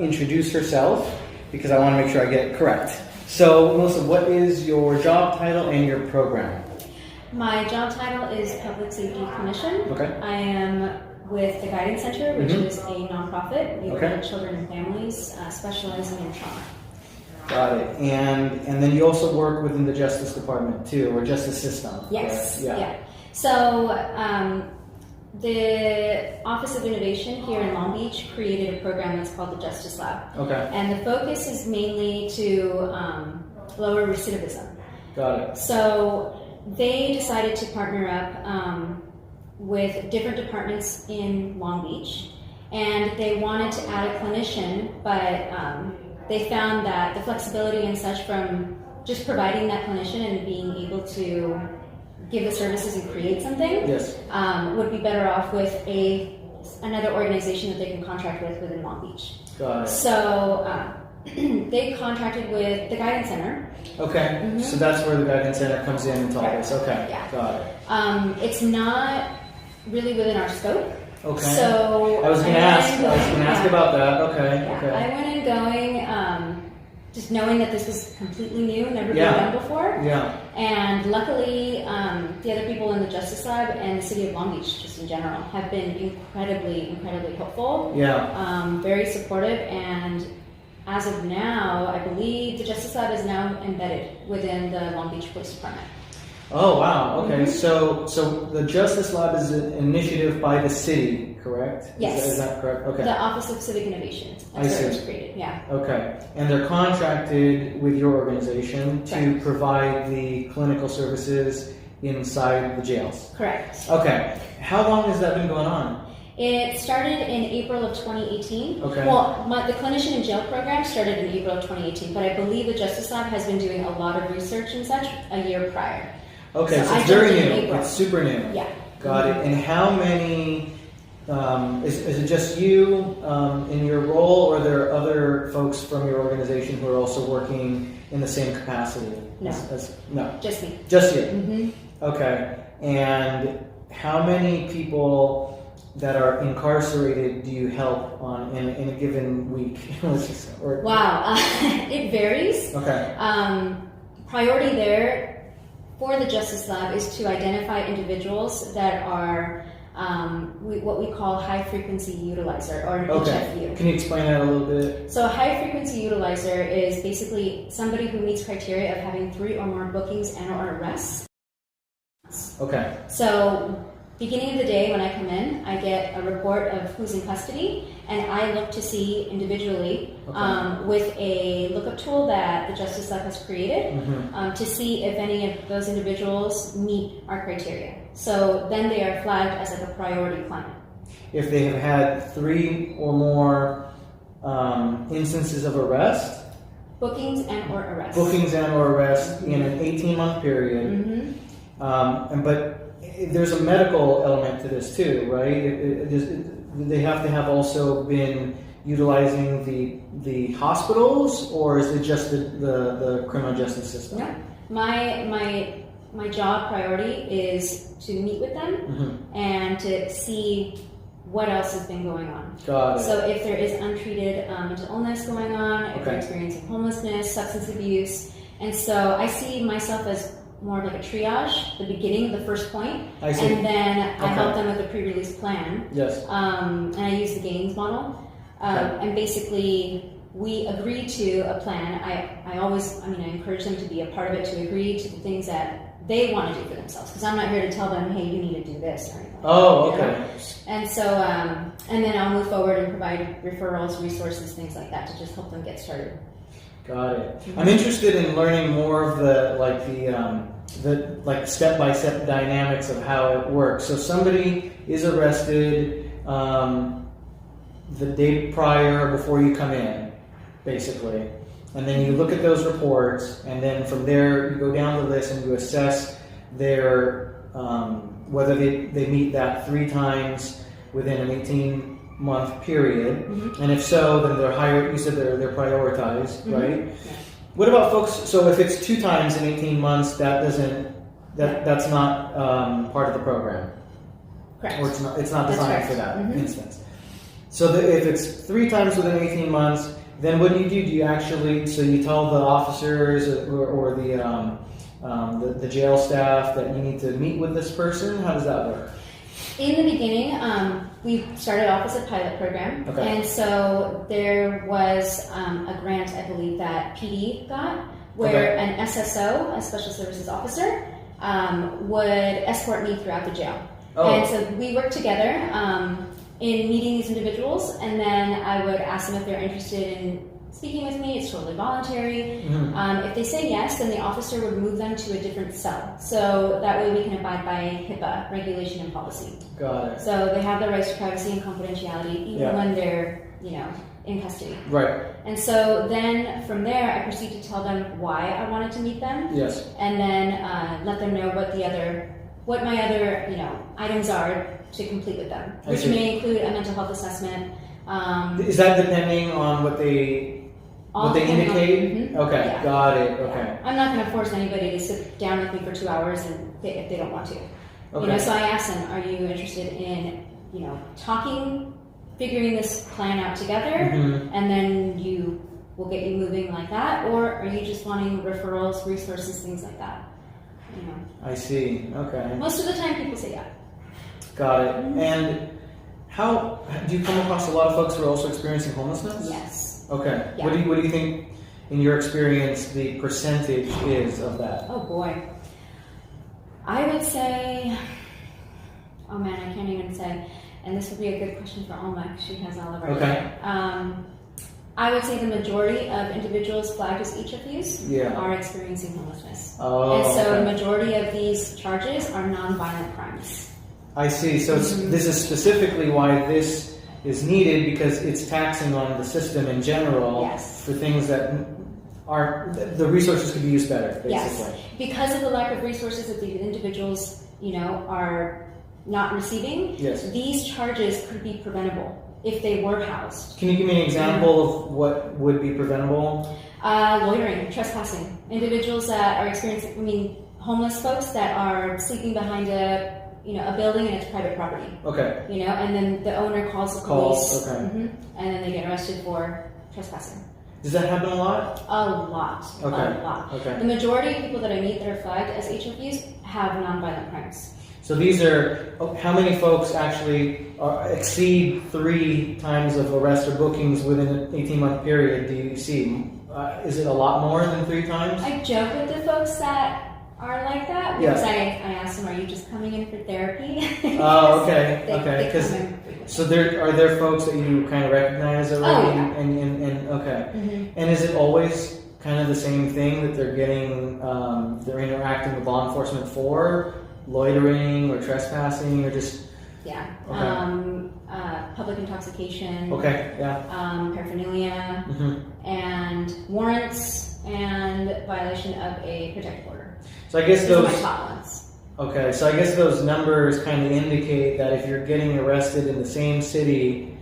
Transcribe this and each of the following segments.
introduce herself because I want to make sure I get it correct. So, Melissa, what is your job title and your program? My job title is Public Safety Clinician. Okay. I am with the Guidance Center, which is a nonprofit. We work with children and families specializing in trauma. Got it. And then you also work within the Justice Department too, or Justice System. Yes. Yeah. So the Office of Innovation here in Long Beach created a program that's called the Justice Lab. Okay. And the focus is mainly to lower recidivism. Got it. So they decided to partner up with different departments in Long Beach, and they wanted to add a clinician, but they found that the flexibility and such from just providing that clinician and being able to give the services and create something would be better off with another organization that they can contract with within Long Beach. Got it. So they contracted with the Guidance Center. Okay, so that's where the Guidance Center comes in into all this. Okay, got it. It's not really within our scope. Okay. So I was going to ask about that. Okay. Yeah, Okay. I went in going just knowing that this was completely new, never been done before. Yeah. And luckily, the other people in the Justice Lab and the City of Long Beach, just in general, have been incredibly helpful. Yeah. Very supportive, and as of now, I believe the Justice Lab is now embedded within the Long Beach Police Department. Oh, wow. Okay. So the Justice Lab is an initiative by the city, correct? Yes. Is that correct? Okay. The Office of Civic Innovation. That's where it was created. Yeah. Okay. And they're contracted with your organization to provide the clinical services inside the jails. Correct. Okay. How long has that been going on? It started in April of 2018. Okay. Well, the Clinician in Jail program started in April of 2018, but I believe the Justice Lab has been doing a lot of research and such a year prior. Okay, so it's very new. It's super new. Yeah. Got it. And how many, is it just you in your role, or are there other folks from your organization who are also working in the same capacity? No. No. Just me. Just you? Mm-hmm. Okay. And how many people that are incarcerated do you help on in a given week? Wow. It varies. Okay. Priority there for the Justice Lab is to identify individuals that are what we call high-frequency utilizer, or an HFU. Can you explain that a little bit? So a high-frequency utilizer is basically somebody who meets criteria of having 3 or more bookings and or arrests. Okay. So beginning of the day when I come in, I get a report of who's in custody, and I look to see individually with a lookup tool that the Justice Lab has created to see if any of those individuals meet our criteria. So then they are flagged as like a priority client. If they have had 3 or more instances of arrest, bookings and or arrests. Bookings and or arrests in an 18-month period. But there's a medical element to this too, right? They have to have also been utilizing the hospitals, or is it just the criminal justice system? Yeah. My job priority is to meet with them and to see what else has been going on. Got it. So if there is untreated mental illness going on, if they're experiencing homelessness, substance abuse, and so I see myself as more of like a triage, the beginning, the first point, and then I help them with a pre-release plan. Yes. And I use the Gaines model, and basically we agree to a plan. I encourage them to be a part of it, to agree to the things that they want to do for themselves, because I'm not here to tell them, hey, you need to do this or anything. Oh, okay. And so, and then I'll move forward and provide referrals, resources, things like that to just help them get started. Got it. I'm interested in learning more of the step-by-step dynamics of how it works. So somebody is arrested the day prior before you come in, basically. And then you look at those reports, and then from there you go down the list and you assess their whether they meet that 3 times within an 18-month period, and if so, then they're higher. You said they're prioritized, right? Yeah. What about folks? So if it's 2 times in 18 months, that's not part of the program. Correct. Or it's not designed for that instance. So if it's 3 times within 18 months, then what do? Do you actually, so you tell the officers or the jail staff that you need to meet with this person? How does that work? In the beginning, we started off as a pilot program, Okay. and so there was a grant, I believe, that PD got, where an SSO, a Special Services Officer, would escort me throughout the jail. Oh. And so we worked together in meeting these individuals, and then I would ask them if they're interested in speaking with me. It's totally voluntary. Mm-hmm. If they say yes, then the officer would move them to a different cell. So that way we can abide by HIPAA regulation and policy. Got it. So they have the rights to privacy and confidentiality even when they're, in custody. Right. And so then from there, I proceed to tell them why I wanted to meet them. Yes. And then let them know what my other, items are to complete with them, which may include a mental health assessment. Is that depending on what they indicate? Okay, Yeah. got it. Okay. Yeah. I'm not going to force anybody to sit down with me for 2 hours if they don't want to. Okay. So I asked them, are you interested in, talking, figuring this plan out together, and then we'll get you moving like that, or are you just wanting referrals, resources, things like that? I see. Okay. Most of the time, people say yeah. Got it. And how do you come across a lot of folks who are also experiencing homelessness? Yes. Okay. Yeah. What do you think, in your experience, the percentage is of that? Oh boy. I would say, oh man, I can't even say. And this would be a good question for Alma, because she has all of our data. I would say the majority of individuals flagged as HFUs are experiencing homelessness. Oh, and so the majority of these charges are non-violent crimes. I see. So this is specifically why this is needed, because it's taxing on the system in general for things that the resources could be used better, basically. Yes. Because of the lack of resources that these individuals, are not receiving, these charges could be preventable if they were housed. Can you give me an example of what would be preventable? Loitering, trespassing. Individuals that are experiencing, homeless folks that are sleeping behind a building and it's private property. Okay. And then the owner calls the police. Okay. And then they get arrested for trespassing. Does that happen a lot? A lot. Okay. A lot. Okay. The majority of people that I meet that are flagged as HFUs have nonviolent crimes. So these are, how many folks actually exceed 3 times of arrest or bookings within an 18-month period do you see? Is it a lot more than 3 times? I joke with the folks that are like that because I ask them, are you just coming in for therapy? Oh, okay. So are there folks that you kind of recognize already? Oh, yeah. And okay. And is it always kind of the same thing that they're getting, they're interacting with law enforcement for? Loitering or trespassing or just... Yeah. Okay. Public intoxication. Okay, yeah. Paraphernalia. And warrants and violation of a protective order. So I guess those... Those are my top ones. Okay, so I guess those numbers kind of indicate that if you're getting arrested in the same city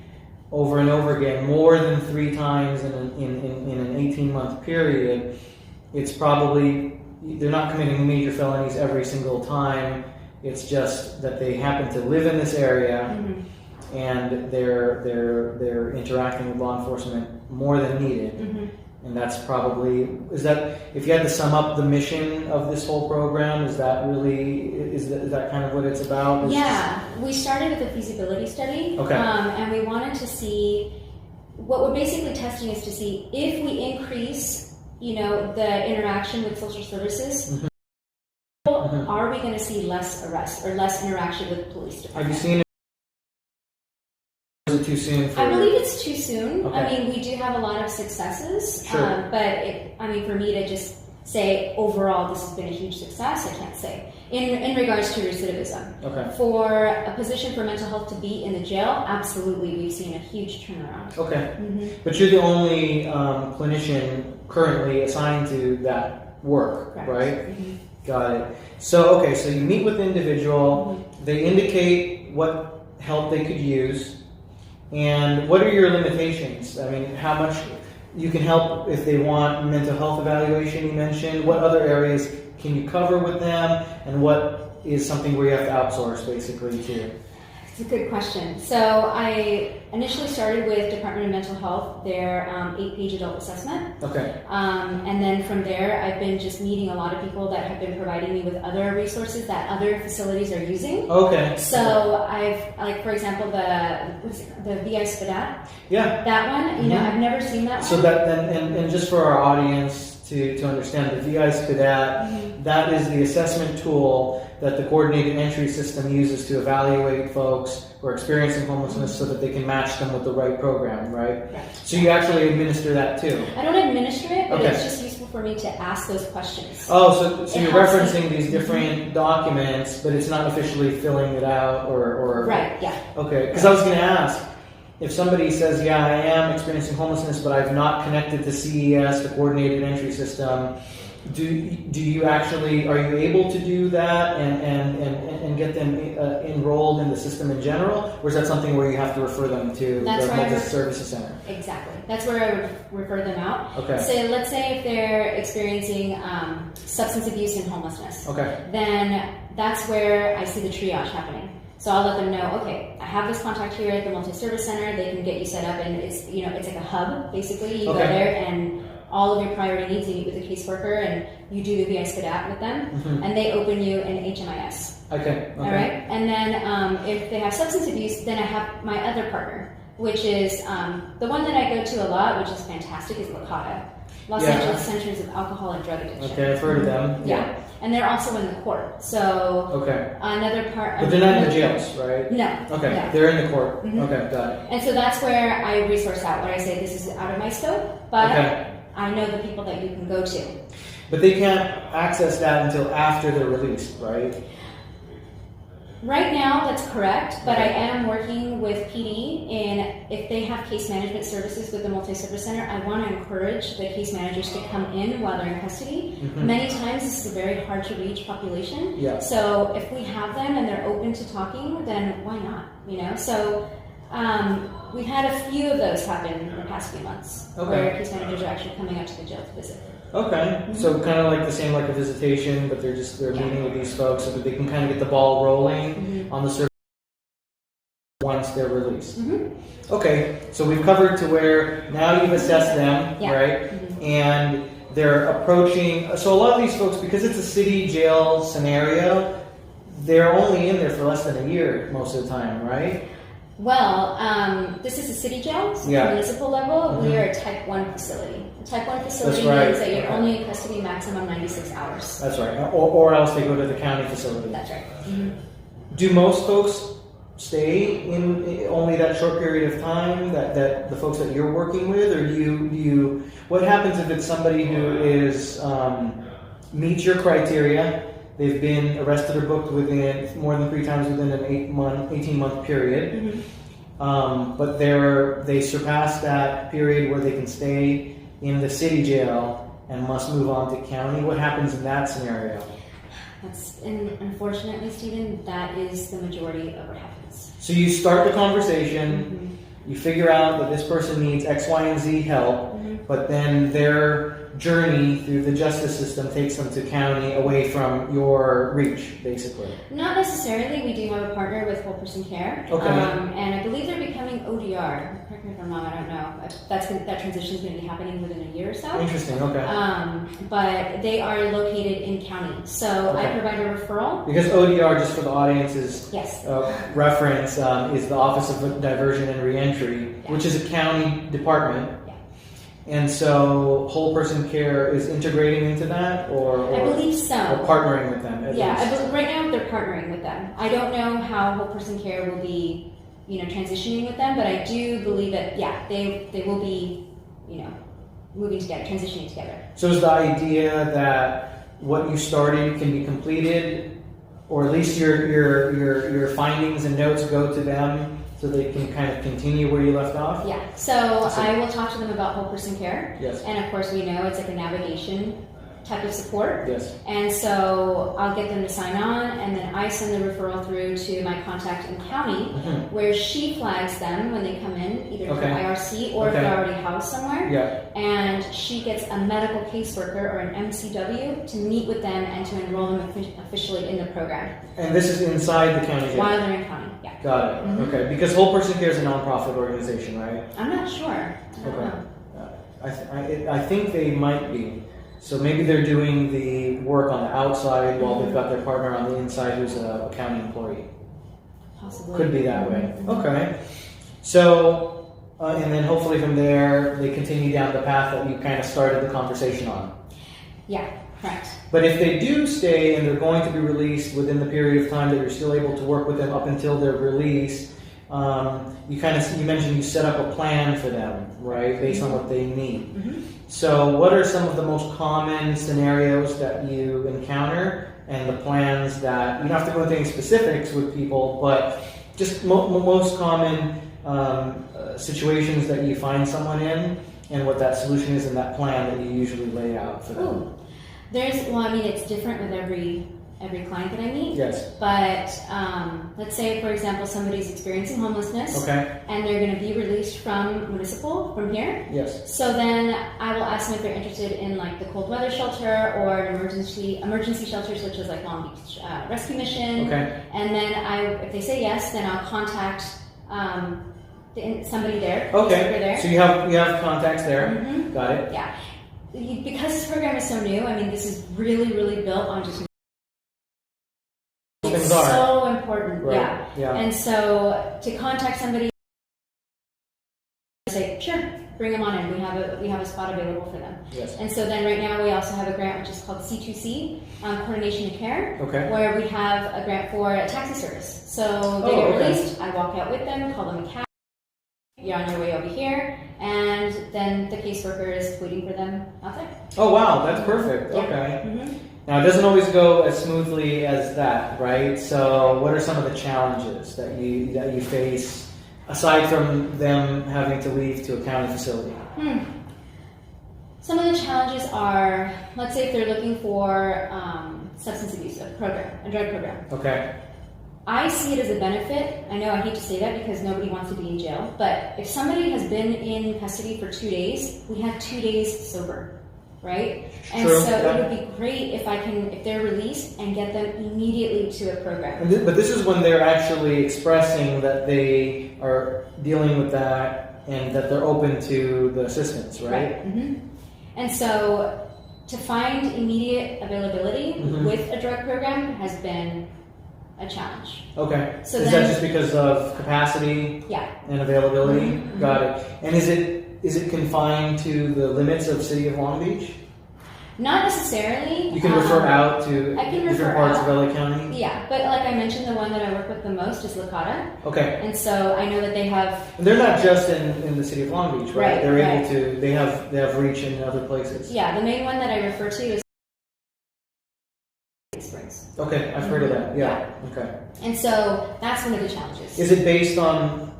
over and over again, more than 3 times in an 18-month period, it's probably... They're not committing major felonies every single time. It's just that they happen to live in this area and they're interacting with law enforcement more than needed. And that's probably, if you had to sum up the mission of this whole program, is that kind of what it's about? We started with a feasibility study. Okay. And we wanted to see, what we're basically testing is to see if we increase the interaction with social services, are we going to see less arrests or less interaction with police department? Have you seen it? Or is it too soon? I believe it's too soon. Okay. We do have a lot of successes, Sure. But for me to just say overall this has been a huge success, I can't say. In regards to recidivism. Okay. For a position for mental health to be in the jail, absolutely, we've seen a huge turnaround. Okay. But you're the only clinician currently assigned to that work, Correct. right? Got it. So you meet with the individual, they indicate what help they could use, and what are your limitations? I mean, how much you can help if they want mental health evaluation, you mentioned. What other areas can you cover with them, and what is something where you have to outsource basically to? It's a good question. So I initially started with Department of Mental Health, their 8-page adult assessment. Okay. And then from there, I've been just meeting a lot of people that have been providing me with other resources that other facilities are using. Okay. So I've, like, for example, the VI Spadat. Yeah. That one, you know, I've never seen that So one. that and just for our audience to understand, the VI Spadat, that is the assessment tool that the coordinated entry system uses to evaluate folks who are experiencing homelessness so that they can match them with the right program, right? Right. So you actually administer that too? I don't administer it, but Okay. it's just useful for me to ask those questions. Oh, so you're helps referencing me. these different documents, but it's not officially filling it out or... Right, yeah. Okay, because I was going to ask, if somebody says, yeah, I am experiencing homelessness, but I've not connected to CES, the coordinated entry system, do you actually, are you able to do that and get them enrolled in the system in general? Or is that something where you have to refer them to That's the where I multi-services center? Exactly. That's where I would refer them out. Okay. So let's say if they're experiencing substance abuse and homelessness, Okay. then that's where I see the triage happening. So I'll let them know, okay, I have this contact here at the multi-service center. They can get you set up, and it's, you know, it's like a hub basically. You Okay. go there, and all of your priority needs, you meet with a caseworker, and you do the VI Spadat with them, and they open you an HMIS. Okay. All right, and then if they have substance abuse, then I have my other partner, which is the one that I go to a lot, which is fantastic, is LACADA, Los Yeah. Angeles Centers of Alcohol and Drug Addiction. Okay, I've heard of them. Yeah, and they're also in the court. So Okay. another part. But they're not in the jails, right? No. Okay, No. they're in the court. Mhm. Okay, got it. And so that's where I resource out, where I say this is out of my scope, but Okay. I know the people that you can go to. But they can't access that until after they're released, right? Right now, that's correct, but Okay. I am working with PD, and if they have case management services with the multi-service center, I want to encourage the case managers to come in while they're in custody. Many times, this is a very hard to reach population. Yeah. So if we have them and they're open to talking, then why not? You know. So we've had a few of those happen in the past few months, Okay. where case managers are actually coming out to the jail to visit. Okay, so kind of like the same like a visitation, but they're meeting with these folks so that they can kind of get the ball rolling on the service once they're released. Okay, so we've covered to where now you've assessed them, Yeah. right? And they're approaching. So a lot of these folks, because it's a city jail scenario, they're only in there for less than a year most of the time, right? Well, this is a city jail, so Yeah. at the municipal level, we are a Type 1 facility. A Type 1 facility That's right. means that you're Okay. only in custody maximum 96 hours. That's right. Or else they go to the county facility. That's right. Do most folks stay in only that short period of time that the folks that you're working with, or do you what happens if it's somebody who is meets your criteria, they've been arrested or booked within more than 3 times within an 18-month period, but they surpass that period where they can stay in the city jail and must move on to county? What happens in that scenario? And unfortunately, Stephen, that is the majority of what happens. So you start the conversation, you figure out that this person needs X, Y, and Z help, but then their journey through the justice system takes them to county away from your reach, basically. Not necessarily. We do have a partner with Whole Person Care. Okay. And I believe they're becoming ODR. Correct me if I'm wrong, I don't know. That transition is going to be happening within a year or so. Interesting, okay. But they are located in county. So I Okay. provide a referral. Because ODR, just for the audience's Yes. reference, is the Office of Diversion and Reentry, which is a county department. And so Whole Person Care is integrating into that, or I believe so. or partnering with them at Yeah, least? right now they're partnering with them. I don't know how Whole Person Care will be, transitioning with them, but I do believe that, they will be, moving together, transitioning together. So is the idea that what you started can be completed, or at least your findings and notes go to them so they can kind of continue where you left off? Yeah, so I will talk to them about Whole Person Care. Yes. And of course we know it's like a navigation type of support. Yes. And so I'll get them to sign on, and then I send the referral through to my contact in county, where she flags them when they come in, either through IRC or if they're already housed somewhere. Yeah. And she gets a medical caseworker or an MCW to meet with them and to enroll them officially in the program. And this is inside the county jail? While they're in county, yeah. Got it. Okay. Because Whole Person Care is a nonprofit organization, right? I'm not sure. I don't know. I think they might be. So maybe they're doing the work on the outside while they've got their partner on the inside who's a county employee. Possibly. Could be that way. Okay. So, and then hopefully from there, they continue down the path that you kind of started the conversation on. Yeah, correct. But if they do stay and they're going to be released within the period of time that you're still able to work with them up until their release, you mentioned you set up a plan for them, right, based on what they need. So what are some of the most common scenarios that you encounter and the plans that, you don't have to go into any specifics with people, but just most common situations that you find someone in and what that solution is and that plan that you usually lay out for them? Ooh. It's different with every client that I meet. Yes. But let's say, for example, somebody's experiencing homelessness. Okay. And they're going to be released from municipal, from here. Yes. So then I will ask them if they're interested in like the cold weather shelter or an emergency shelter such as like Long Beach Rescue Mission. Okay. And then if they say yes, then I'll contact somebody there. Okay. There. So you have contacts there. Got it. Yeah. Because this program is so new, this is really, really built on just Things it's are. so important. Right. Yeah. And so to contact somebody, say, sure, bring them on in. We have a spot available for them. Yes. And so then right now we also have a grant which is called C2C, Coordination of Care, Okay. where we have a grant for a taxi service. So they get released, I walk out with them, call them a cab. You're on your way over here, and then the caseworker is waiting for them outside. Oh wow, that's perfect. Yeah. Okay. Now it doesn't always go as smoothly as that, right? So what are some of the challenges that you face aside from them having to leave to a county facility? Some of the challenges are, let's say if they're looking for substance abuse, a drug program. Okay. I see it as a benefit. I know I hate to say that because nobody wants to be in jail, but if somebody has been in custody for 2 days, we have 2 days sober, right? And True. so it would be great if they're released and get them immediately to a program. But this is when they're actually expressing that they are dealing with that and that they're open to the assistance, right? And so to find immediate availability with a drug program has been a challenge. Okay. So is that just because of capacity and availability? Got it. And is it confined to the limits of City of Long Beach? Not necessarily. You can refer out to different parts of LA County? Yeah, but like I mentioned, the one that I work with the most is Licata. Okay. And so I know that they have... And they're not just in the City of Long Beach, right? Right, They're able to, they have reach in other places. Yeah, the main one that I refer to is Springs. Okay, I've heard of that. Yeah. Okay. And so that's one of the challenges. Is it based on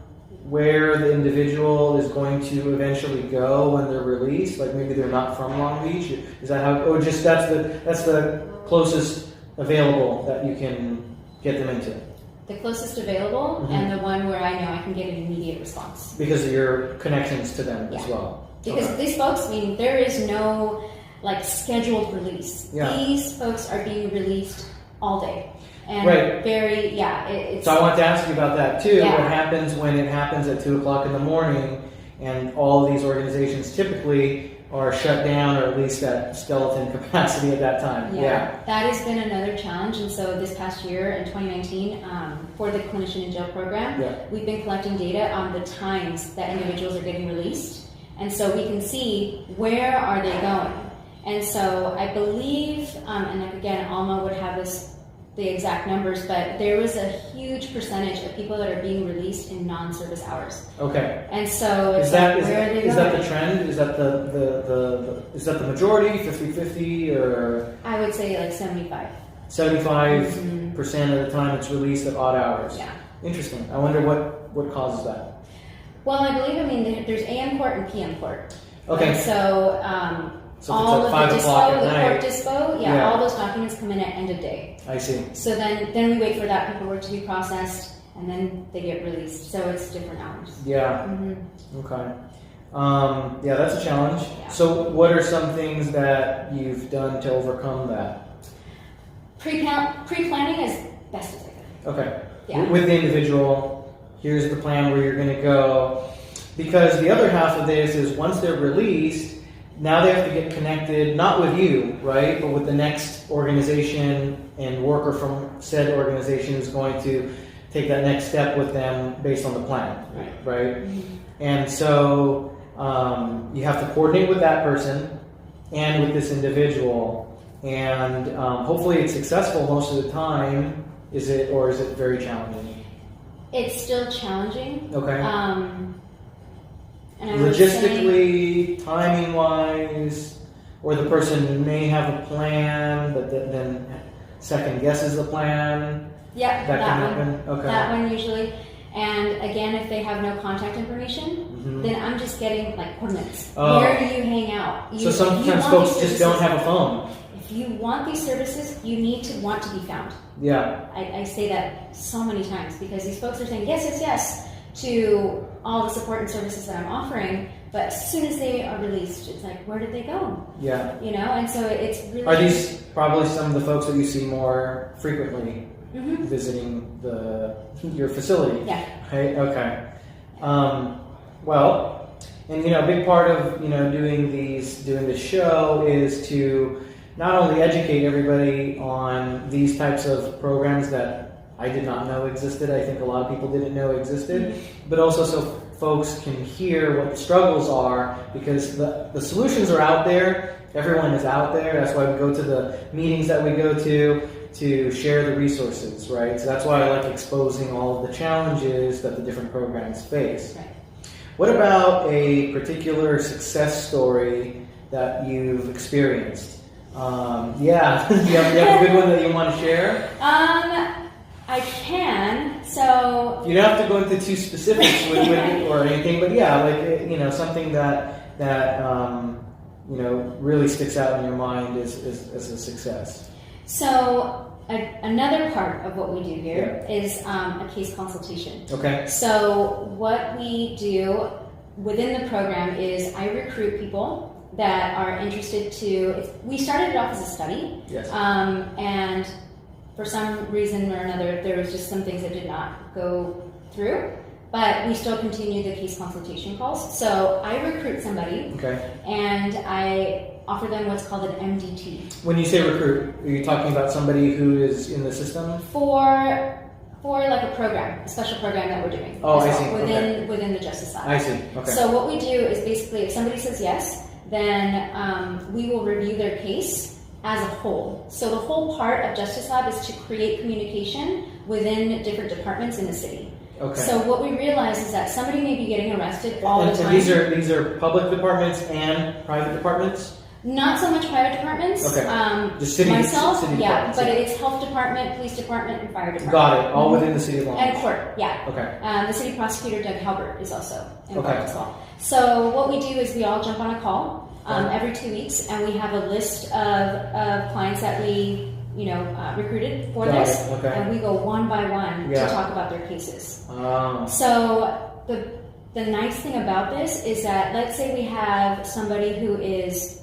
where the individual is going to eventually go when they're released? Like maybe they're not from Long Beach? Is that how, or just that's the closest available that you can get them into? The closest available and the one where I know I can get an immediate response. Because of your connections to them as well. Because these folks, there is no scheduled release. Yeah. These folks are being released all day. And right. It's, so I want to ask you about that too. Yeah. What happens when it happens at 2 o'clock in the morning and all of these organizations typically are shut down or at least at skeleton capacity at that time? Yeah. That has been another challenge. And so this past year in 2019, for the Clinician in Jail program, we've been collecting data on the times that individuals are getting released. And so we can see where are they going. And so I believe, and again, Alma would have the exact numbers, but there was a huge percentage of people that are being released in non-service hours. Okay. And so it's is that the trend? Is that the majority, 50-50, or? I would say 75. 75% of the time it's released at odd hours. Yeah. Interesting. I wonder what causes that. Well, I believe, there's AM court and PM court. Okay. And so So all if of it's at 5 the o'clock dispo, at the court night. dispo, Yeah. all those documents come in at end of day. I see. So then we wait for that paperwork to be processed, and then they get released. So it's different hours. Yeah. Mm-hmm. Okay. Yeah, that's a challenge. Yeah. So what are some things that you've done to overcome that? Pre-planning as best as I could. Okay. Yeah. With the individual, here's the plan where you're going to go. Because the other half of this is once they're released, now they have to get connected, not with you, right, but with the next organization and worker from said organization who's going to take that next step with them based on the plan, right? Mm-hmm. And so you have to coordinate with that person and with this individual, and hopefully it's successful most of the time. Is it very challenging? It's still challenging. Okay. And I would say, Logistically, timing-wise, or the person may have a plan, but then second guesses the plan. yeah, That can one. happen. Okay. That one usually. And again, if they have no contact information, then I'm just getting like coordinates. Oh. Where do you hang out? So sometimes folks just don't have a phone. If you want these services, you need to want to be found. Yeah. I say that so many times because these folks are saying yes, yes, yes to all the support and services that I'm offering, but as soon as they are released, it's like, where did they go? Yeah. You know, and so it's really... Are these probably some of the folks that you see more frequently visiting your facility? Yeah. Right? Okay. Well, and a big part of doing this show is to not only educate everybody on these types of programs that I did not know existed. I think a lot of people didn't know existed, but also so folks can hear what the struggles are, because the solutions are out there. Everyone is out there. That's why we go to the meetings that we go to share the resources, right? So that's why I like exposing all of the challenges that the different programs face. Right. What about a particular success story that you've experienced? Yeah, do you have a good one that you want to share? I can. So You don't have to go into too specifics with it or anything, but yeah, like something that really sticks out in your mind as a success. So another part of what we do here is a case consultation. Okay. So what we do within the program is I recruit people that are interested we started it off as a study. Yes. And for some reason or another, there was just some things that did not go through, but we still continue the case consultation calls. So I recruit somebody, and I offer them what's called an MDT. When you say recruit, are you talking about somebody who is in the system? For like a program, a special program that we're doing. Oh, I see. Within the justice side. I see. Okay. So what we do is basically, if somebody says yes, then we will review their case as a whole. So the whole part of Justice Lab is to create communication within different departments in the city. Okay. So what we realize is that somebody may be getting arrested all the time. And these are public departments and private departments? Not so much private departments. Okay. Just city, myself, city yeah, departments. but it's health department, police department, and fire department. Got it. All within the city of Long Beach. And court, yeah. Okay. The city prosecutor, Doug Halbert, is also involved as well. So what we do is we all jump on a call every 2 weeks, and we have a list of clients that we recruited for this, and we go one by one to talk about their cases. So the nice thing about this is that, let's say we have somebody who is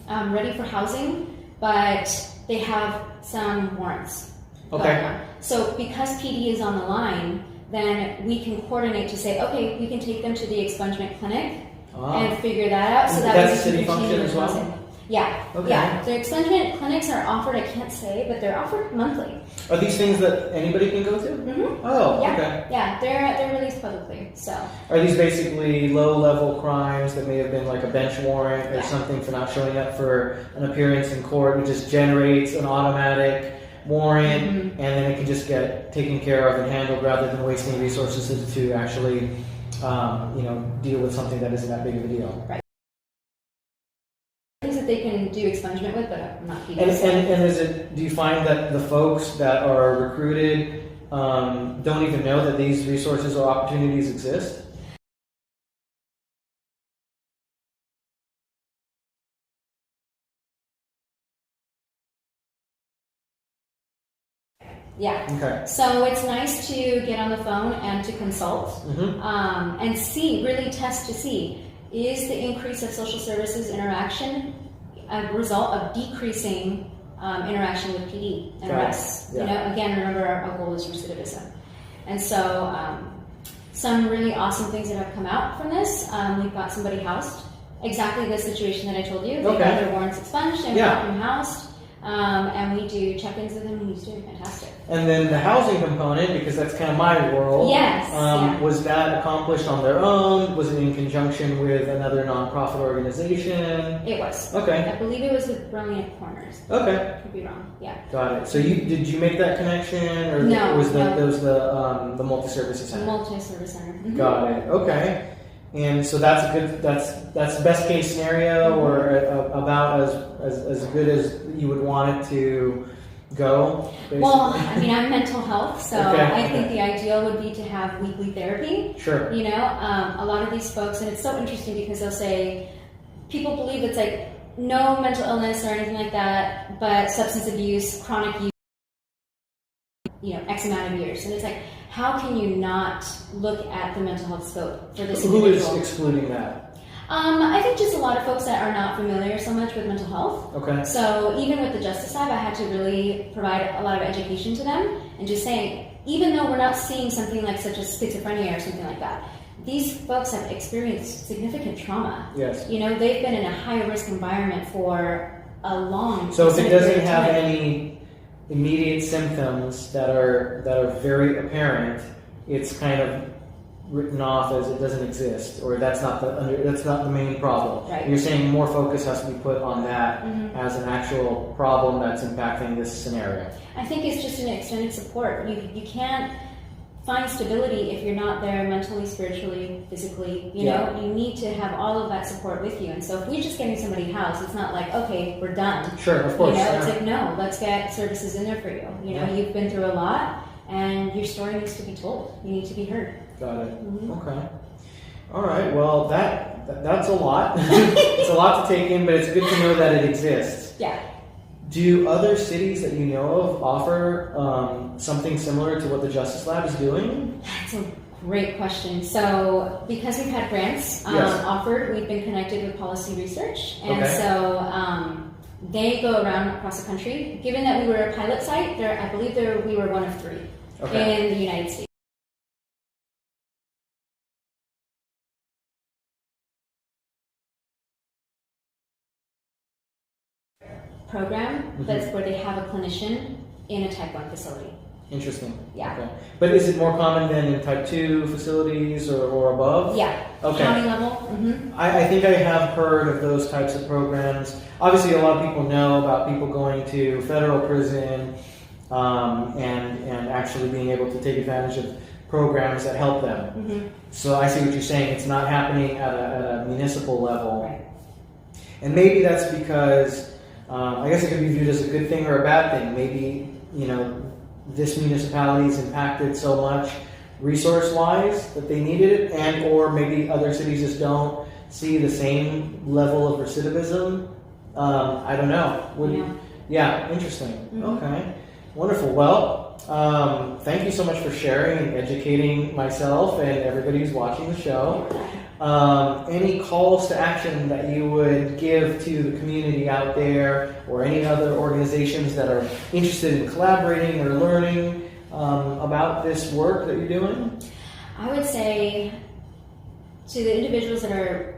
ready for housing, but they have some warrants. Okay. So because PD is on the line, then we can coordinate to say, okay, we can take them to the expungement clinic and figure that out. So that's a city function as well? Housing. Yeah. Okay. Yeah. The expungement clinics are offered, I can't say, but they're offered monthly. Are these things that anybody can go to? Mm-hmm. Oh, yeah. okay. Yeah, they're released publicly. So are these basically low-level crimes that may have been like a bench warrant or something for not showing up for an appearance in court? It just generates an automatic warrant, and then it can just get taken care of and handled rather than wasting resources to actually deal with something that isn't that big of a deal. Right. Things that they can do expungement with, but I'm not PD. And do you find that the folks that are recruited don't even know that these resources or opportunities exist? Yeah. Okay. So it's nice to get on the phone and to consult and see, really test to see, is the increase of social services interaction a result of decreasing interaction with PD and arrests? Yeah. You know, again, remember our goal is recidivism. And so some really awesome things that have come out from this. We've got somebody housed. Exactly the situation that I told you. They got their warrants expunged and got him housed. And we do check-ins with him, and he's doing fantastic. And then the housing component, because that's kind of my world. Yes. Was that accomplished on their own? Was it in conjunction with another nonprofit organization? It was. Okay. I believe it was with Brilliant Corners. Okay. Could be wrong. Yeah. Got it. So did you make that connection, or No, was no. the multi-services center? Multi-service center. Mm-hmm. Got it. Okay. And so that's the best case scenario, or about as good as you would want it to go. Basically. Well, I mean, I'm mental health, so Okay. I think the ideal would be to have weekly therapy. Sure. You know, a lot of these folks, and it's so interesting because they'll say, people believe it's like no mental illness or anything like that, but substance abuse, chronic use, you know, X amount of years. And it's like, how can you not look at the mental health scope for this Who individual? is excluding that? I think just a lot of folks that are not familiar so much with mental health. Okay. So even with the Justice Lab, I had to really provide a lot of education to them and just saying, even though we're not seeing something like such as schizophrenia or something like that, these folks have experienced significant trauma. Yes. You know, they've been in a high risk environment for a long So if it period doesn't of have time. any immediate symptoms that are very apparent, it's kind of written off as it doesn't exist, or that's not the main problem. Right. You're saying more focus has to be put on that as an actual problem that's impacting this scenario. I think it's just an extended support. You can't find stability if you're not there mentally, spiritually, physically. You know, you need to have all of that support with you. And so if we're just getting somebody housed, it's not like, okay, we're done. Sure, of course. You know, it's like, no, let's get services in there for you. You know, you've been through a lot, and your story needs to be told. You need to be heard. Got it. Okay. All right. Well, that's a lot. It's a lot to take in, but it's good to know that it exists. Yeah. Do other cities that you know of offer something similar to what the Justice Lab is doing? That's a great question. So, because we've had grants offered, we've been connected with policy research, and so they go around across the country. Given that we were a pilot site, I believe we were one of 3 in the United States. Program that's where they have a clinician in a type 1 facility. Interesting. Yeah. Okay. But is it more common than in type 2 facilities or above? Yeah. Okay. County level. Mm-hmm. I think I have heard of those types of programs. Obviously, a lot of people know about people going to federal prison and actually being able to take advantage of programs that help them. Mm-hmm. So I see what you're saying. It's not happening at a municipal level. Right. And maybe that's because, I guess it could be viewed as a good thing or a bad thing. Maybe, you know, this municipality is impacted so much resource-wise that they needed it, and or maybe other cities just don't see the same level of recidivism. I don't know. Yeah, interesting. Mm-hmm. Okay, wonderful. Well, thank you so much for sharing and educating myself and everybody who's watching the show. Any calls to action that you would give to the community out there, or any other organizations that are interested in collaborating or learning about this work that you're doing? I would say to the individuals that are,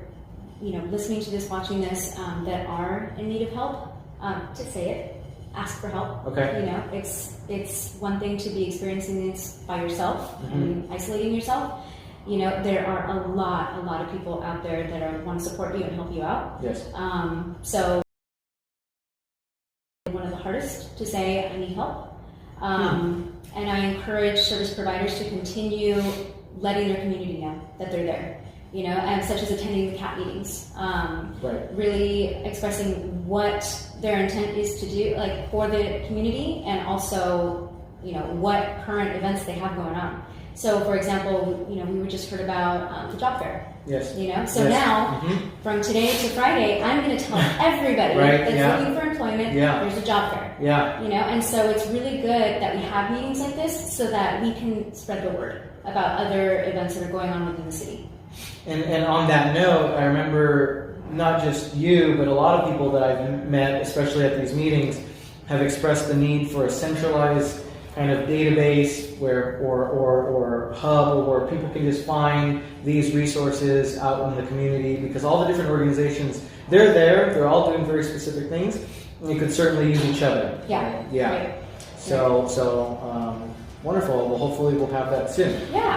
you know, listening to this, watching this, that are in need of help, to say it, ask for help. Okay. You know, it's one thing to be experiencing this by yourself and isolating yourself. You know, there are a lot of people out there that want to support you and help you out. Yes. So one of the hardest to say, I need help. And I encourage service providers to continue letting their community know that they're there. You know, and such as attending the CAT meetings. Really expressing what their intent is to do, like for the community, and also, you know, what current events they have going on. So, for example, you know, we were just heard about the job fair. Yes. You know, so Yes. now from today to Friday, I'm going to tell everybody Right, that's yeah. looking for employment, Yeah. there's a job fair. Yeah. You know, and so it's really good that we have meetings like this so that we can spread the word about other events that are going on within the city. And on that note, I remember not just you, but a lot of people that I've met, especially at these meetings, have expressed the need for a centralized kind of database or hub where people can just find these resources out in the community, because all the different organizations, they're all doing very specific things, and you could certainly use each other. Yeah. Yeah. Right. So wonderful. Well, hopefully we'll have that soon. Yeah.